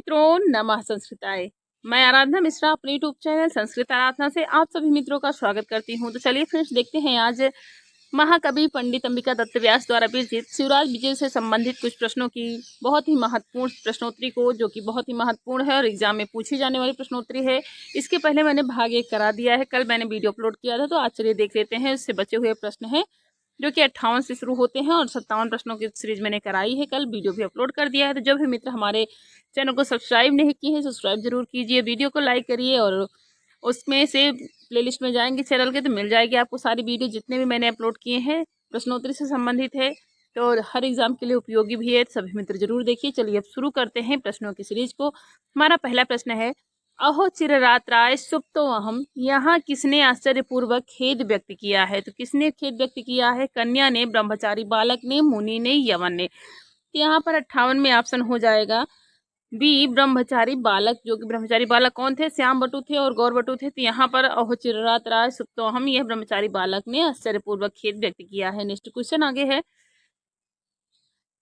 मित्रों नमः संस्कृताय। मैं आराधना मिश्रा अपने यूट्यूब चैनल संस्कृत आराधना से आप सभी मित्रों का स्वागत करती हूं। तो चलिए फ्रेंड्स देखते हैं आज महाकवि पंडित अंबिका दत्त व्यास द्वारा विरचित शिवराज विजय से संबंधित कुछ प्रश्नों की बहुत ही महत्वपूर्ण प्रश्नोत्तरी को, जो कि बहुत ही महत्वपूर्ण है और एग्जाम में पूछी जाने वाली प्रश्नोत्तरी है। इसके पहले मैंने भाग 1 करा दिया है, कल मैंने वीडियो अपलोड किया था, तो आज चलिए देख लेते हैं। इससे बचे हुए प्रश्न हैं जो कि 58 से शुरू होते हैं और 57 प्रश्नों की सीरीज मैंने कराई है, कल वीडियो भी अपलोड कर दिया है। तो जो भी मित्र हमारे चैनल को सब्सक्राइब नहीं किए हैं सब्सक्राइब जरूर कीजिए, वीडियो को लाइक करिए और उसमें से प्लेलिस्ट में जाएंगे चैनल के तो मिल जाएगी आपको सारी वीडियो जितने भी मैंने अपलोड किए हैं प्रश्नोत्तरी से संबंधित है, तो हर एग्जाम के लिए उपयोगी भी है। सभी मित्र जरूर देखिए। चलिए अब शुरू करते हैं प्रश्नों की सीरीज को। हमारा पहला प्रश्न है, अहो चिररात्राय सुप्तो अहम, यहाँ किसने आश्चर्यपूर्वक खेद व्यक्त किया है? तो किसने खेद व्यक्त किया है? कन्या ने, ब्रह्मचारी बालक ने, मुनि ने, यवन ने। तो यहाँ पर 58 में ऑप्शन हो जाएगा बी ब्रह्मचारी बालक, जो कि ब्रह्मचारी बालक कौन थे? श्याम बटु थे और गौर बटु थे। तो यहाँ पर अहो चिररात्राय सुप्तो अहम, यह ब्रह्मचारी बालक ने आश्चर्यपूर्वक खेद व्यक्त किया है। नेक्स्ट क्वेश्चन आगे है,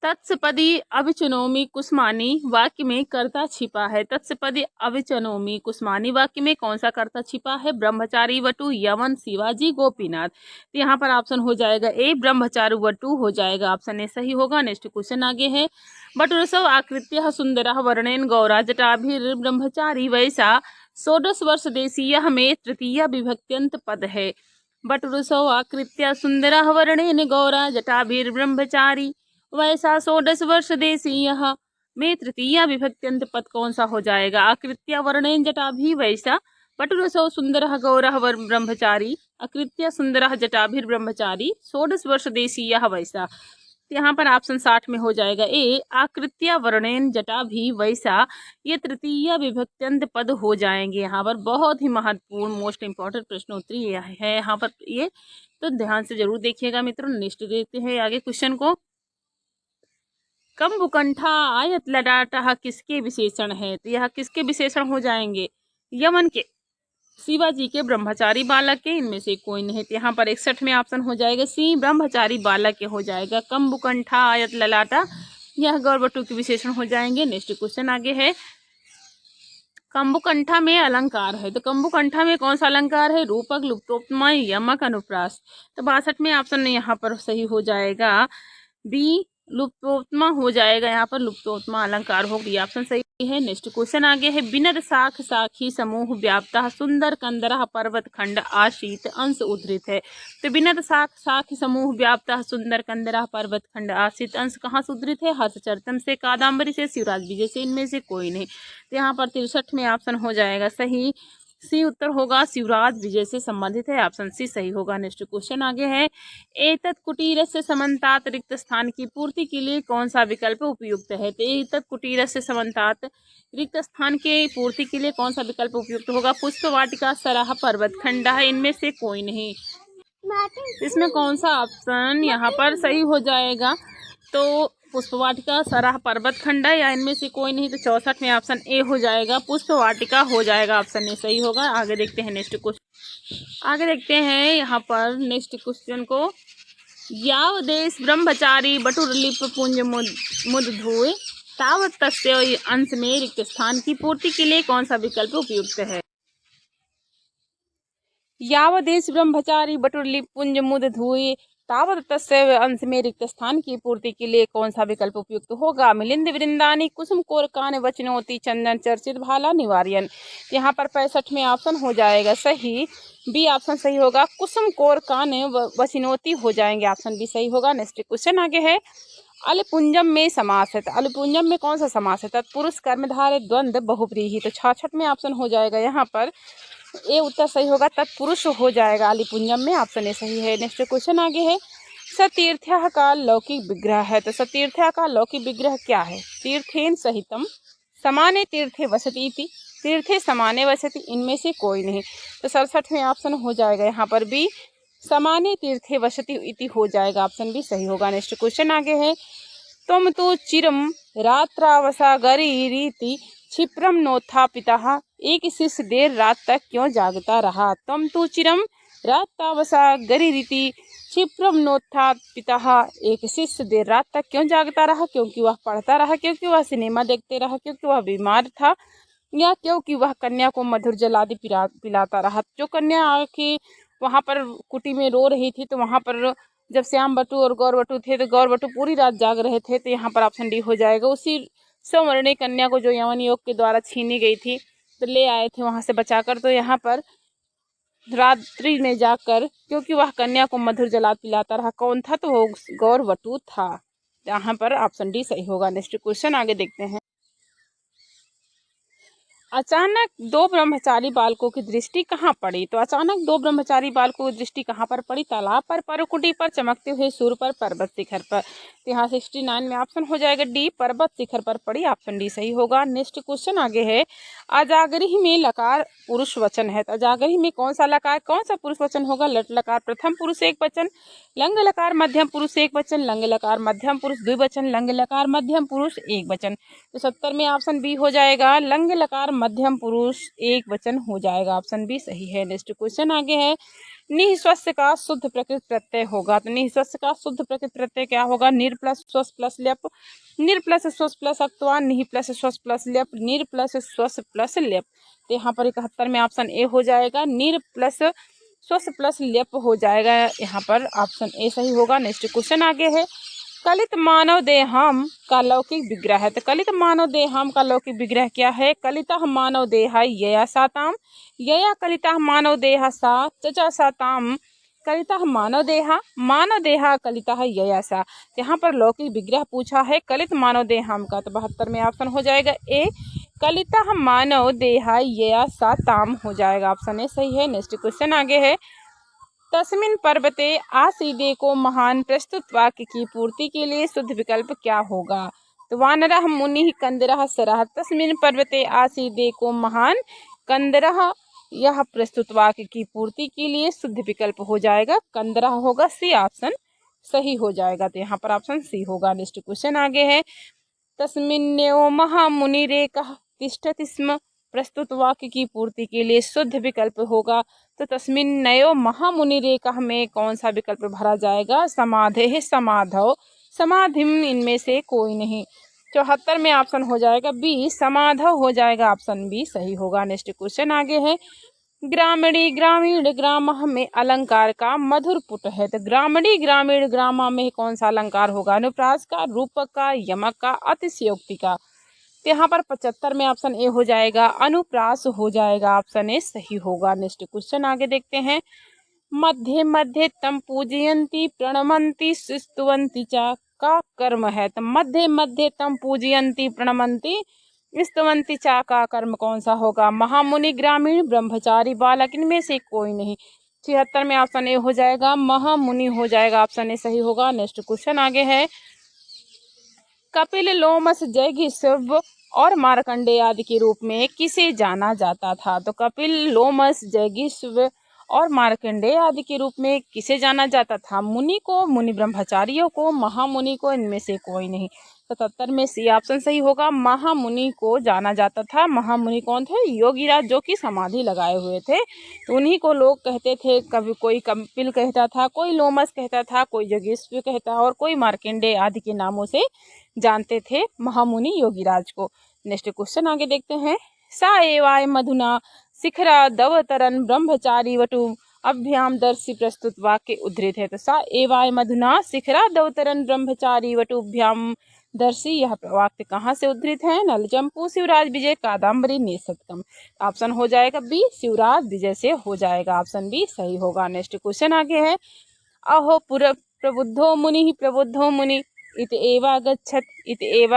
तत्सपदी अविचनोमी कुसमानी वाक्य में कर्ता छिपा है। तत्सपदी अविचनोमी कुसमानी वाक्य में कौन सा कर्ता छिपा है? ब्रह्मचारी वटु, यवन, शिवाजी, गोपीनाथ। तो यहाँ पर ऑप्शन हो जाएगा ए ब्रह्मचारी वटु हो जाएगा, ऑप्शन ए सही होगा। नेक्स्ट क्वेश्चन आगे है, बटुरसव आकृत्य सुंदर वर्णेन गौरा जटाभिर ब्रह्मचारी वैसा षोडश वर्ष देशीय में तृतीय विभक्त्यंत पद है। बटुरसव आकृत्य सुंदर वर्णेन गौरा जटाभिर ब्रह्मचारी वैसा षोडश वर्ष देशीय में तृतीय विभक्त्यंत पद कौन सा हो जाएगा? आकृत्य वर्णेन जटाभि वैसा बटुरसौ सुंदर गौरः ब्रह्मचारी आकृत्य सुंदर जटाभिर ब्रह्मचारी षोडश वर्ष देशीय वैसा। यहाँ पर ऑप्शन 60 में हो जाएगा ए आकृत्य वर्णेन जटाभि वैसा, ये तृतीय विभक्त्यंत पद हो जाएंगे। यहाँ पर बहुत ही महत्वपूर्ण मोस्ट इंपॉर्टेंट प्रश्नोत्तरी है यहाँ पर ये, तो ध्यान से जरूर देखिएगा मित्रों। नेक्स्ट देखते हैं आगे क्वेश्चन को, कम्बुकंठा आयत ललाटः किसके विशेषण है? तो यह किसके विशेषण हो जाएंगे? यमन के, शिवाजी के, ब्रह्मचारी बालक के, इनमें से कोई नहीं। तो यहाँ पर 61 में ऑप्शन हो जाएगा सी ब्रह्मचारी बालक के हो जाएगा। कम्बुकंठा आयत ललाटा यह गौरवटु के विशेषण हो जाएंगे। नेक्स्ट क्वेश्चन आगे है, कम्बुकंठा में अलंकार है, तो कम्बुकंठा में कौन सा अलंकार है? रूपक, लुप्तोपमा, यमक, अनुप्रास। तो 62 में ऑप्शन यहाँ पर सही हो जाएगा बी लुप्तोत्तमा हो जाएगा। यहाँ पर लुप्तोत्तमा अलंकार हो गया, ऑप्शन सही है। नेक्स्ट क्वेश्चन आगे है, बिनद साख साखी समूह व्याप्ता सुंदर कंदरा पर्वत खंड आशीत अंश उद्धृत है। तो बिनद साख साखी समूह व्याप्ता सुंदर कंदरा पर्वत खंड आशीत अंश कहाँ से उद्धृत है? हर्षचरितम से, कादम्बरी से, शिवराज विजय से, इनमें से कोई नहीं। तो यहाँ पर 63 में ऑप्शन हो जाएगा सही, सी उत्तर होगा, शिवराज विजय से संबंधित है, ऑप्शन सी सही होगा। नेक्स्ट क्वेश्चन आगे है, एतत् कुटीर से समन्तात रिक्त स्थान की पूर्ति के लिए कौन सा विकल्प उपयुक्त है? तो एतत् कुटीर से समन्तात रिक्त स्थान के पूर्ति के लिए कौन सा विकल्प उपयुक्त होगा? पुष्प वाटिका, सराह, पर्वत खंड है, इनमें से कोई नहीं। इसमें कौन सा ऑप्शन यहाँ पर सही हो जाएगा? तो पुष्प वाटिका, सराह, पर्वत खंड या इनमें से कोई नहीं। तो 64 में ऑप्शन ए हो जाएगा, पुष्प वाटिका हो जाएगा, ऑप्शन ए सही होगा। आगे देखते हैं नेक्स्ट क्वेश्चन, आगे देखते हैं यहाँ पर नेक्स्ट क्वेश्चन को, याव देश ब्रह्मचारी बटुरलिप पुंज मुद धोए तावत तस्य अंश में रिक्त स्थान की पूर्ति के लिए कौन सा विकल्प उपयुक्त है? यावदेश ब्रह्मचारी बटुरलिप पुंज मुद धुए तावत तस्य अंश में रिक्त स्थान की पूर्ति के लिए कौन सा विकल्प उपयुक्त होगा? मिलिंद वृंदानी कुसुम कोरकान वचनोती चंदन चर्चित भाला निवार्यन। यहाँ पर 65 में ऑप्शन हो जाएगा सही, बी ऑप्शन सही होगा, कुसुम कोरकान वचनोती हो जाएंगे, ऑप्शन बी सही होगा। नेक्स्ट क्वेश्चन आगे है, अलिपुंजम में समास है, अलिपुंजम में कौन सा समास है? तत्पुरुष कर्मधारय द्वंद्व बहुव्रीहि। तो 66 में ऑप्शन हो जाएगा यहाँ पर ए उत्तर सही होगा, तत्पुरुष हो जाएगा अलिपुंजम में, ऑप्शन ए सही है। नेक्स्ट क्वेश्चन आगे है, सतीर्थ्य का लौकिक विग्रह है, तो सतीर्थ्य का लौकिक विग्रह क्या है? तीर्थेन सहितम समाने तीर्थे वसति इति, तीर्थे समाने वसति, इनमें से कोई नहीं। तो 67 में ऑप्शन हो जाएगा यहाँ पर बी समाने तीर्थे वसति इति हो जाएगा, ऑप्शन बी सही होगा। नेक्स्ट क्वेश्चन आगे है, तुम तो चिरम रात्रावसागरी रीति क्षिप्रम नोत्थापिता, एक शिष्य देर रात तक क्यों जागता रहा? तुम तो चिरम रात्तावसा गरिरीति क्षिप्रम नोत्थात पिता। एक शिष्य देर रात तक क्यों जागता रहा? क्योंकि वह पढ़ता रहा, क्योंकि वह सिनेमा देखते रहा, क्योंकि वह बीमार था, या क्योंकि वह कन्या को मधुर जल आदि पिलाता रहा। जो कन्या आके वहाँ पर कुटी में रो रही थी, तो वहाँ पर जब श्याम बटू और गौर बटू थे, तो गौर बटू पूरी रात जाग रहे थे। तो यहाँ पर ऑप्शन डी हो जाएगा। उसी स्ववर्णी कन्या को जो यवन योग के द्वारा छीनी गई थी, तो ले आए थे वहाँ से बचाकर। तो यहाँ पर रात्रि में जाकर, क्योंकि वह कन्या को मधुर जल पिलाता रहा, कौन था? तो वो गौर बटू था। यहाँ पर ऑप्शन डी सही होगा। नेक्स्ट क्वेश्चन आगे देखते हैं। अचानक दो ब्रह्मचारी बालकों की दृष्टि कहाँ पड़ी? तो अचानक दो ब्रह्मचारी बालकों की दृष्टि कहाँ पर पड़ी? तालाब पर, पर्वकुटी पर, चमकते हुए सूर्य पर, पर्वत शिखर पर। तो यहाँ 69 में ऑप्शन हो जाएगा डी, पर्वत शिखर पर पड़ी। ऑप्शन डी सही होगा। नेक्स्ट क्वेश्चन आगे है। अजागरी में लकार पुरुष वचन है, तो अजागरी में कौन सा लकार, कौन सा पुरुष वचन होगा? लट लकार प्रथम पुरुष एक वचन, लंग लकार मध्यम पुरुष एक वचन, लंग लकार मध्यम पुरुष द्विवचन, लंग लकार मध्यम पुरुष एक वचन। तो 70 में ऑप्शन बी हो जाएगा, लंग लकार मध्यम पुरुष एक वचन हो जाएगा। ऑप्शन बी सही है। नेक्स्ट क्वेश्चन आगे है। निःस्वस्य का शुद्ध प्रकृत प्रत्यय होगा, तो निःस्वस्य का शुद्ध प्रकृत प्रत्यय क्या होगा? निर प्लस स्वस्थ प्लस ल्यप, निर प्लस स्वस्थ प्लस अक्तवा, निहि प्लस स्वस्थ प्लस ल्यप, निर प्लस स्वस्थ प्लस ल्यप। तो यहाँ पर 71 में ऑप्शन ए हो जाएगा, निर प्लस स्वस्थ प्लस ल्यप हो जाएगा। यहाँ पर ऑप्शन ए सही होगा। नेक्स्ट क्वेश्चन आगे है। कलित मानव देहम का लौकिक विग्रह है, तो कलित मानव देहम का लौकिक विग्रह क्या है? कलितः मानव देहा यया साताम, यया कलितः मानव देहा सा चचा साताम, कलितः मानव देहा कलितः यया सा। यहाँ पर लौकिक विग्रह पूछा है कलित मानव देहम का, तो 72 में ऑप्शन हो जाएगा ए, कलितः मानव देहा यया साताम हो जाएगा। ऑप्शन ए सही है। नेक्स्ट क्वेश्चन आगे है। तस्मिन पर्वते आसीदे को महान प्रस्तुत वाक्य की पूर्ति के लिए शुद्ध विकल्प क्या होगा? तो वानरः मुनिः कंदरः सरः, तस्मिन पर्वते आसीदे को महान कंदरः, यह प्रस्तुत वाक्य की पूर्ति के लिए शुद्ध विकल्प हो जाएगा कंदरः होगा। सी ऑप्शन सही हो जाएगा। तो यहाँ पर ऑप्शन सी होगा। नेक्स्ट क्वेश्चन आगे है। तस्मिन्नेव महामुनिरेकः तिष्ठति स्म, प्रस्तुत वाक्य की पूर्ति के लिए शुद्ध विकल्प होगा। तो तस्मिन्नयो महामुनिरेकः में कौन सा विकल्प भरा जाएगा? समाधे समाधौ समाधिम, इनमें से कोई नहीं। 74 में ऑप्शन हो जाएगा बी, समाधौ हो जाएगा। ऑप्शन बी सही होगा। नेक्स्ट क्वेश्चन आगे है। ग्रामीणी ग्रामीण ग्राम में अलंकार का मधुर पुट है, तो ग्रामीणी ग्रामीण ग्राम में कौन सा अलंकार होगा? अनुप्रास का, रूपक का, यमक का, अतिशयोक्ति का। तो यहाँ पर 75 में ऑप्शन ए हो जाएगा, अनुप्रास हो जाएगा। ऑप्शन ए सही होगा। नेक्स्ट क्वेश्चन आगे देखते हैं। मध्य मध्य तम पूजयंती प्रणमंती स्तुवंती चा का कर्म है, तो मध्य मध्य तम पूजयंती प्रणमंती स्तुवंती चा का कर्म कौन सा होगा? महामुनि ग्रामीण ब्रह्मचारी बालक, इनमें से कोई नहीं। 76 में ऑप्शन ए हो जाएगा, महामुनि हो जाएगा। ऑप्शन ए सही होगा। नेक्स्ट क्वेश्चन आगे है। कपिल लोमस जयगिस्व और मार्कंडेय आदि के रूप में किसे जाना जाता था? तो कपिल लोमस जयगिस्व और मार्कंडेय आदि के रूप में किसे जाना जाता था? मुनि को, मुनि ब्रह्मचारियों को, महामुनि को, इनमें से कोई नहीं। 77 में सी ऑप्शन सही होगा, महामुनि को जाना जाता था। महामुनि कौन थे? योगीराज, जो कि समाधि लगाए हुए थे, तो उन्हीं को लोग कहते थे। कभी कोई कपिल कहता था, कोई लोमस कहता था, कोई जगीश्वर कहता और कोई मार्कंडेय आदि के नामों से जानते थे महामुनि योगीराज को। नेक्स्ट क्वेश्चन आगे देखते हैं। सा एवाय मधुना शिखरा दवतरन ब्रह्मचारी वटु अभ्याम दर्शी प्रस्तुत वाक्य उद्धृत है, तो सा एवाय मधुना शिखरा दवतरन ब्रह्मचारी वटुभ्याम दर्शी, यह वाक्य कहाँ से उद्धृत है? नलचंपू, शिवराज विजय, कादम्बरी, निसत्कम। ऑप्शन हो जाएगा बी, शिवराज विजय से हो जाएगा। ऑप्शन बी सही होगा। नेक्स्ट क्वेश्चन आगे है। अहो प्रबुद्धो मुनि प्रबुद्धो मुनि इत एवा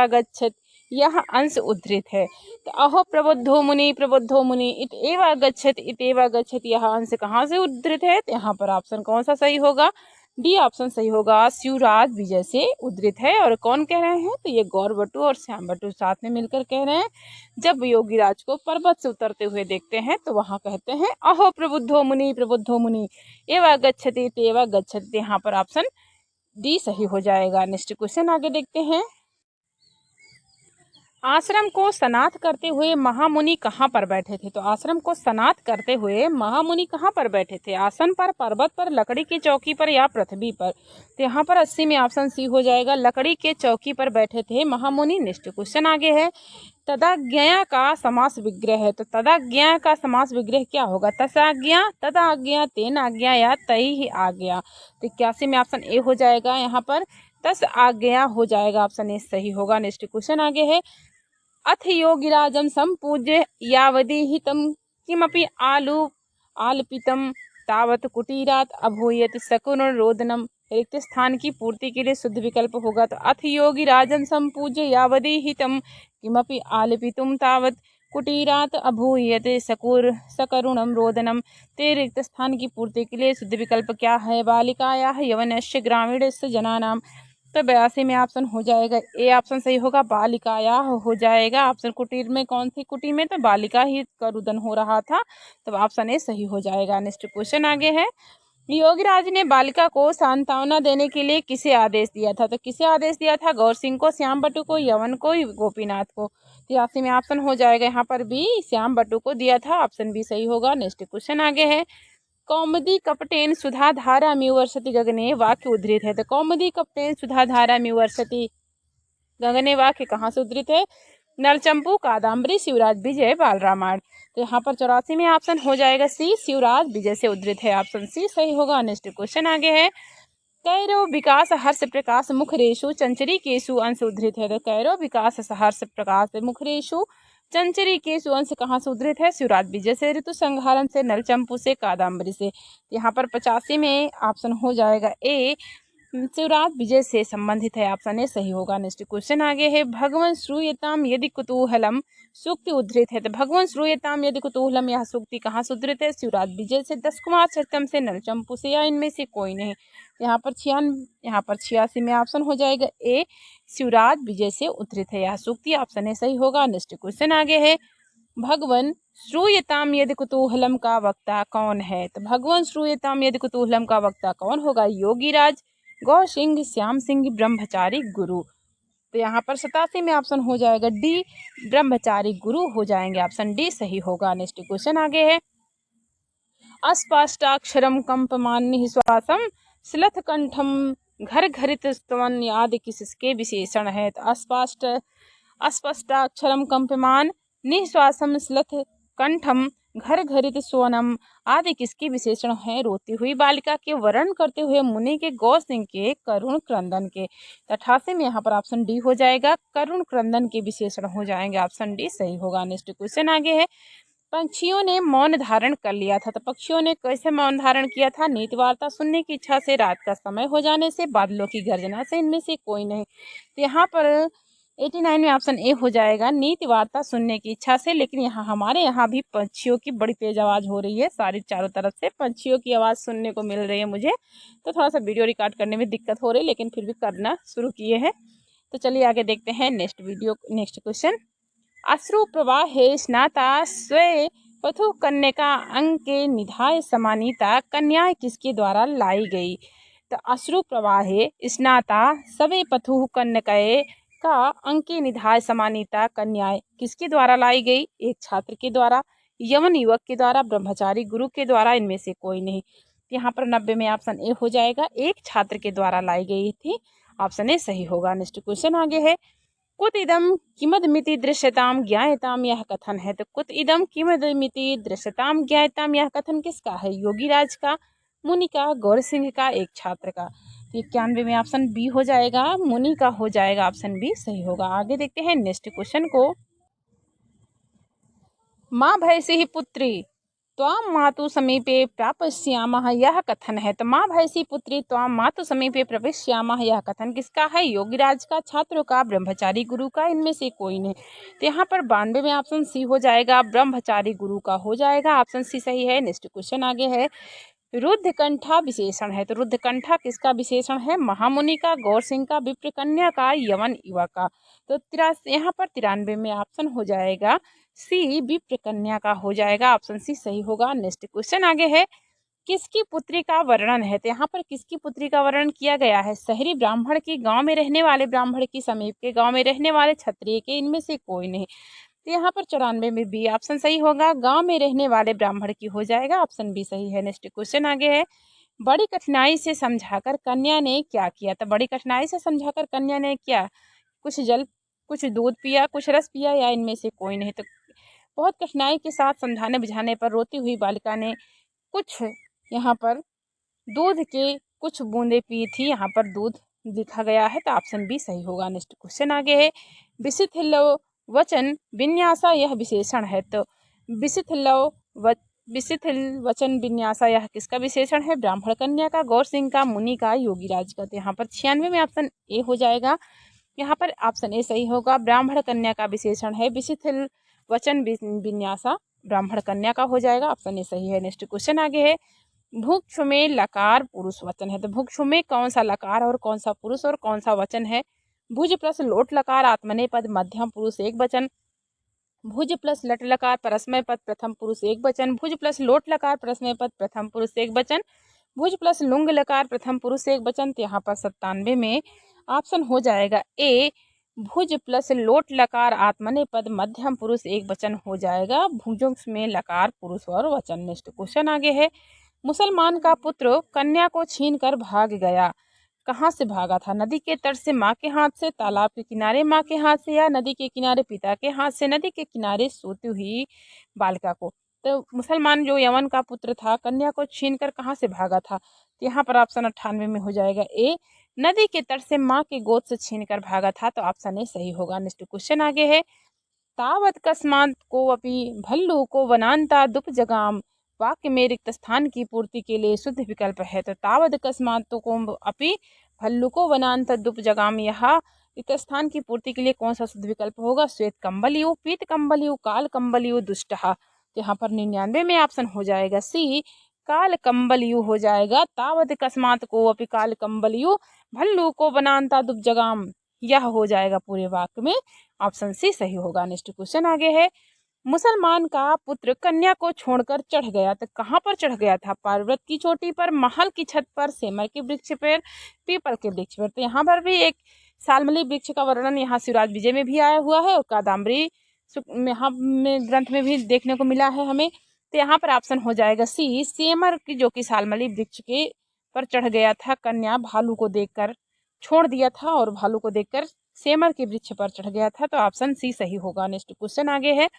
गच्छत, यह अंश उद्धृत है। तो अहो प्रबुद्धो मुनि इत एवा गच्छत, यह अंश कहाँ से उद्धृत है? तो यहाँ पर ऑप्शन कौन सा सही होगा? डी ऑप्शन सही होगा, शिवराज विजय से उद्धृत है। और कौन कह रहे हैं? तो ये गौर बटू और श्याम बटू साथ में मिलकर कह रहे हैं। जब योगीराज को पर्वत से उतरते हुए देखते हैं, तो वहाँ कहते हैं अहो प्रबुद्धो मुनि एवा गच्छति तेवा गच्छति। यहाँ पर ऑप्शन डी सही हो जाएगा। नेक्स्ट क्वेश्चन आगे देखते हैं। आश्रम को सनाथ करते हुए महामुनि कहाँ पर बैठे थे? तो आश्रम को सनाथ करते हुए महामुनि कहाँ पर बैठे थे? आसन पर, पर्वत पर, लकड़ी की चौकी पर या पृथ्वी पर? तो यहाँ पर 80 में ऑप्शन सी हो जाएगा, लकड़ी के चौकी पर बैठे थे महामुनि। नेक्स्ट क्वेश्चन आगे है, तदाज्ञा का समास विग्रह है। तो तदाज्ञा का समास विग्रह क्या होगा? तसाज्ञा, तदाज्ञा, तेन आज्ञा या तई आज्ञा। तो 81 में ऑप्शन ए हो जाएगा, यहाँ पर तस आज्ञा हो जाएगा, ऑप्शन ए सही होगा। नेक्स्ट क्वेश्चन आगे है, अथ योगिराजं संपूज्य यावदीहितं किमपि आलपितं तावत् कुटीरात् अभूयत शकुनरोदनम। रिक्त स्थान की पूर्ति के लिए शुद्ध विकल्प होगा। तो अथ योगिराजं संपूज्य यावदीहितं किमपि आलपितुं तावत् कुटीरात् अभूयत सकरुणम रोदनम। ते रिक्त स्थान की पूर्ति के लिए शुद्ध विकल्प क्या है? बालिकायाः यवनस्य ग्रामीणस्य जनानां। तो 82 में ऑप्शन हो जाएगा ए, ऑप्शन सही होगा, बालिकाया हो जाएगा। ऑप्शन कुटीर में कौन थी? कुटीर में तो बालिका ही का रुदन हो रहा था, तो ऑप्शन ए सही हो जाएगा। नेक्स्ट क्वेश्चन आगे है, योगीराज ने बालिका को सांत्वना देने के लिए किसे आदेश दिया था? तो किसे आदेश दिया था? गौर सिंह को, श्याम बटु को, यवन को, गोपीनाथ को। 83 में ऑप्शन हो जाएगा यहाँ पर बी, श्याम बटु को दिया था, ऑप्शन बी सही होगा। नेक्स्ट क्वेश्चन आगे है, कौमुदी कपटेन सुधा धारा वर्षति गगने वाक्य उद्धृत है। तो कौमुदी कपटेन सुधा धारा वर्षति गगने वाक्य कहाँ से उद्धृत है? नलचंपू, कादम्बरी, शिवराज विजय, बाल रामायण। तो यहाँ पर 84 में ऑप्शन हो जाएगा सी, शिवराज विजय से उद्धृत है, ऑप्शन सी सही होगा। नेक्स्ट क्वेश्चन आगे है, कैरव विकास हर्ष प्रकाश मुखरेशु चंचरी केशु अंश उद्धृत है। तो कैरव विकास हर्ष प्रकाश मुखरेशु चंचरी केशु अंश कहाँ से उद्धृत है? शिवराज विजय से, ऋतु संहारम से, नलचंपू से, कादम्बरी से। यहाँ पर 85 में ऑप्शन हो जाएगा ए, शिवराज विजय से संबंधित है, ऑप्शन ए सही होगा। नेक्स्ट क्वेश्चन आगे है, भगवान श्रूयताम यदि कुतूहलम सूक्ति उद्धृत है। तो भगवान श्रूयताम यदि कुतूहलम, यह सूक्ति कहाँ से उद्धृत है? शिवराज विजय से, दस कुमार सत्यम से, नलचंपू से, या इनमें से कोई नहीं। यहाँ पर 86 में ऑप्शन हो जाएगा ए, शिवराज विजय से उद्धृत है यह सूक्ति, ऑप्शन ए सही होगा। नेक्स्ट क्वेश्चन आगे है, भगवान श्रूयताम यदि कुतूहलम का वक्ता कौन है? तो भगवान श्रूयताम यदि कुतूहलम का वक्ता कौन होगा? योगीराज, गौर सिंह, श्याम सिंह, ब्रह्मचारी गुरु। तो यहाँ पर 87 में ऑप्शन हो जाएगा डी, ब्रह्मचारी गुरु हो जाएंगे, ऑप्शन डी सही होगा। नेक्स्ट क्वेश्चन आगे है, अस्पष्टाक्षरम कंपमान निःश्वासम श्लथ कंठम घर घरित स्तवन आदि किसके विशेषण है? तो अस्पष्टाक्षरम कंपमान निःश्वासम श्लथ कंठम घर घरित स्वनम आदि किसके विशेषण है? रोती हुई बालिका के, वर्ण करते हुए मुनि के, गौ सिंह के, करुण क्रंदन के। 88 में यहाँ पर ऑप्शन डी हो जाएगा, करुण क्रंदन के विशेषण हो जाएंगे, ऑप्शन डी सही होगा। नेक्स्ट क्वेश्चन आगे है, पक्षियों ने मौन धारण कर लिया था। तो पक्षियों ने कैसे मौन धारण किया था? नीति वार्ता सुनने की इच्छा से, रात का समय हो जाने से, बादलों की गर्जना से, इनमें से कोई नहीं। तो यहाँ पर 89 में ऑप्शन ए हो जाएगा, नीति वार्ता सुनने की इच्छा से। लेकिन यहाँ हमारे यहाँ भी पक्षियों की बड़ी तेज आवाज़ हो रही है, सारी चारों तरफ से पक्षियों की आवाज़ सुनने को मिल रही है मुझे, तो थोड़ा सा वीडियो रिकॉर्ड करने में दिक्कत हो रही है, लेकिन फिर भी करना शुरू किए हैं। तो चलिए आगे देखते हैं नेक्स्ट क्वेश्चन, अश्रु प्रवाहे स्नाता स्वे पथु कन्या अंके निधाय समानीता कन्या किसके द्वारा लाई गई? तो अश्रु प्रवाहे स्नाता सवे पथु कन्या का अंके निधाय समानीता कन्याएं किसके द्वारा लाई गई? एक छात्र के द्वारा, यवन युवक के द्वारा, ब्रह्मचारी गुरु के द्वारा, इनमें से कोई नहीं। यहाँ पर 90 में ऑप्शन ए हो जाएगा, एक छात्र के द्वारा लाई गई थी, ऑप्शन ए सही होगा। नेक्स्ट क्वेश्चन आगे है, कुत इदम किमदमिति दृश्यताम ज्ञायताम यह कथन है। तो कुत इदम किमदमिति दृश्यताम ज्ञायताम यह कथन किसका है? योगीराज का, मुनि का, गौर सिंह का, एक छात्र का। 91 में ऑप्शन बी हो जाएगा, मुनि का हो जाएगा, ऑप्शन बी सही होगा। आगे देखते हैं नेक्स्ट क्वेश्चन को, माँ भैंसी ही पुत्री त्वां मातु समीपे प्रापस्यामः यह कथन है। तो माँ भैंसी पुत्री त्वां मातु समीपे प्रवेश्यामः यह कथन किसका है? योगीराज का, छात्रों का, ब्रह्मचारी गुरु का, इनमें से कोई नहीं। तो यहाँ पर 92 में ऑप्शन सी हो जाएगा, ब्रह्मचारी गुरु का हो जाएगा, ऑप्शन सी सही है। नेक्स्ट क्वेश्चन आगे है, रुद्धकंठा विशेषण है। तो रुद्धकंठा किसका विशेषण है? महामुनि का, गौर सिंह का, विप्र कन्या का, यवन युवक का। तो यहाँ पर 93 में ऑप्शन हो जाएगा सी, विप्र कन्या का हो जाएगा, ऑप्शन सी सही होगा। नेक्स्ट क्वेश्चन आगे है, किसकी पुत्री का वर्णन है? तो यहाँ पर किसकी पुत्री का वर्णन किया गया है? शहरी ब्राह्मण की, गांव में रहने वाले ब्राह्मण की, समीप के गांव में रहने वाले, क्षत्रिय के, इनमें से कोई नहीं। तो यहाँ पर 94 में बी ऑप्शन सही होगा, गांव में रहने वाले ब्राह्मण की हो जाएगा, ऑप्शन बी सही है। नेक्स्ट क्वेश्चन आगे है, बड़ी कठिनाई से समझाकर कन्या ने क्या किया? तो बड़ी कठिनाई से समझाकर कन्या ने क्या, कुछ जल, कुछ दूध पिया, कुछ रस पिया, या इनमें से कोई नहीं। तो बहुत कठिनाई के साथ समझाने बुझाने पर रोती हुई बालिका ने कुछ, यहाँ पर दूध के कुछ बूंदे पी थी, यहाँ पर दूध लिखा गया है, तो ऑप्शन बी सही होगा। नेक्स्ट क्वेश्चन आगे है, विशिथिलव वचन विन्यासा यह विशेषण है? तो विशिथिलव विशिथिल वचन विन्यासा यह किसका विशेषण है? ब्राह्मण कन्या का, गौर सिंह का, मुनि का, योगीराज का। तो यहाँ पर 96 में ऑप्शन ए हो जाएगा, यहाँ पर ऑप्शन ए सही होगा, ब्राह्मण कन्या का विशेषण है विशिथिल वचन विन्यासा, ब्राह्मण कन्या का हो जाएगा, ऑप्शन ए सही है। नेक्स्ट क्वेश्चन आगे है, भुक्षु में लकार पुरुष वचन है? तो भुक्षु में कौन सा लकार और कौन सा पुरुष और कौन सा वचन है? भुज प्लस लोट लकार आत्मनेपद मध्यम पुरुष एक वचन, भुज प्लस लट लकार परस्मय पद प्रथम पुरुष एक वचन, भुज प्लस लोट लकार परस्मय पद प्रथम पुरुष एक वचन, भुज प्लस लुंग लकार प्रथम पुरुष एक वचन। तो यहाँ पर 97 में ऑप्शन हो जाएगा ए, भुज प्लस लोट लकार आत्मनेपद मध्यम पुरुष एक वचन हो जाएगा, भुजों में लकार पुरुष और वचन। नेक्स्ट क्वेश्चन आगे है, मुसलमान का पुत्र कन्या को छीन कर भाग गया, कहाँ से भागा था? नदी के तट से माँ के हाथ से, तालाब के किनारे माँ के हाथ से, या नदी के किनारे पिता के हाथ से? नदी के किनारे सोती हुई बालिका को। तो मुसलमान जो यमन का पुत्र था, कन्या को छीन कर कहाँ से भागा था? तो यहाँ पर ऑप्शन 98 में हो जाएगा ए, नदी के तट से माँ के गोद से छीन कर भागा था, तो ऑप्शन ए सही होगा। नेक्स्ट क्वेश्चन आगे है, तावत कस्मात को अपि भल्लू को वनांता दुप जगाम, वाक्य में रिक्त स्थान की पूर्ति के लिए शुद्ध विकल्प है? तो तावत कस्मात को अपि भल्लू को वनांत दुप जगाम, यहाँ रिक्त स्थान की पूर्ति के लिए कौन सा शुद्ध विकल्प होगा? श्वेत कंबलियु, पीत कंबलियु, काल कंबलियु, दुष्टहा। यहाँ पर 99 में ऑप्शन हो जाएगा सी, काल कंबलियु हो जाएगा। तावत कस्मात को अपि काल कंबलियु भल्लू को वनांता दुप जगाम, यह हो जाएगा पूरे वाक्य में, ऑप्शन सी सही होगा। नेक्स्ट क्वेश्चन आगे है, मुसलमान का पुत्र कन्या को छोड़कर चढ़ गया, तो कहाँ पर चढ़ गया था? पर्वत की चोटी पर, महल की छत पर, सेमर के वृक्ष पर, पीपल के वृक्ष पर। तो यहाँ पर भी एक सालमली वृक्ष का वर्णन यहाँ शिवराज विजय में भी आया हुआ है, और कादम्बरी यहाँ में ग्रंथ में भी देखने को मिला है हमें। तो यहाँ पर ऑप्शन हो जाएगा सी, सेमर की जो कि सालमली वृक्ष के पर चढ़ गया था कन्या, भालू को देखकर छोड़ दिया था और भालू को देखकर सेमर के वृक्ष पर चढ़ गया था, तो ऑप्शन सी सही होगा। नेक्स्ट क्वेश्चन आगे है,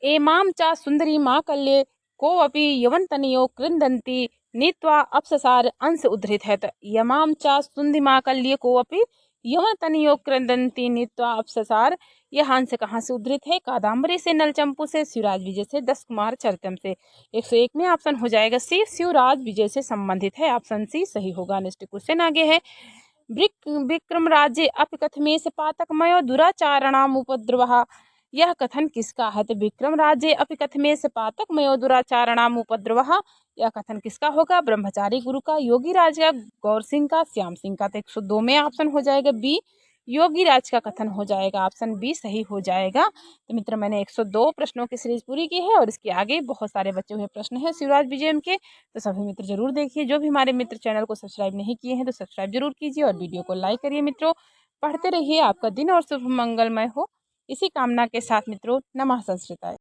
एमाम चा सुंदरी माँ कल्ये को अपि यवनतनियो कृंदंती नीत्वा अपससार अंश उद्धृत है? तो यमाम चा सुंदरी माँ कल्ये को अपि यवनतनियो कृंदंती नीत्वा अपससार, यह अंश कहाँ से उद्धृत है? कादम्बरी से, नलचंपू से, शिवराज विजय से, दस कुमार चरितम से। 101 में ऑप्शन हो जाएगा सी, शिवराज विजय से संबंधित है, ऑप्शन सी सही होगा। नेक्स्ट क्वेश्चन आगे है, विक्रम राज्य अपकथमेश पातकमयो दुराचारणाम उपद्रवः, यह कथन किसका है? तो विक्रम राज्य अपकथमेश पातकमयो दुराचारणाम उपद्रवः, यह कथन किसका होगा? ब्रह्मचारी गुरु का, योगी राज का, गौर सिंह का, श्याम सिंह का। तो 102 में ऑप्शन हो जाएगा बी, योगी राज का कथन हो जाएगा, ऑप्शन बी सही हो जाएगा। तो मित्र मैंने 102 प्रश्नों की सीरीज पूरी की है, और इसके आगे बहुत सारे बचे हुए प्रश्न हैं शिवराज विजयम के, तो सभी मित्र जरूर देखिए। जो भी हमारे मित्र चैनल को सब्सक्राइब नहीं किए हैं तो सब्सक्राइब जरूर कीजिए और वीडियो को लाइक करिए। मित्रों पढ़ते रहिए, आपका दिन और शुभ मंगलमय हो, इसी कामना के साथ मित्रों नमः संस्कृताय।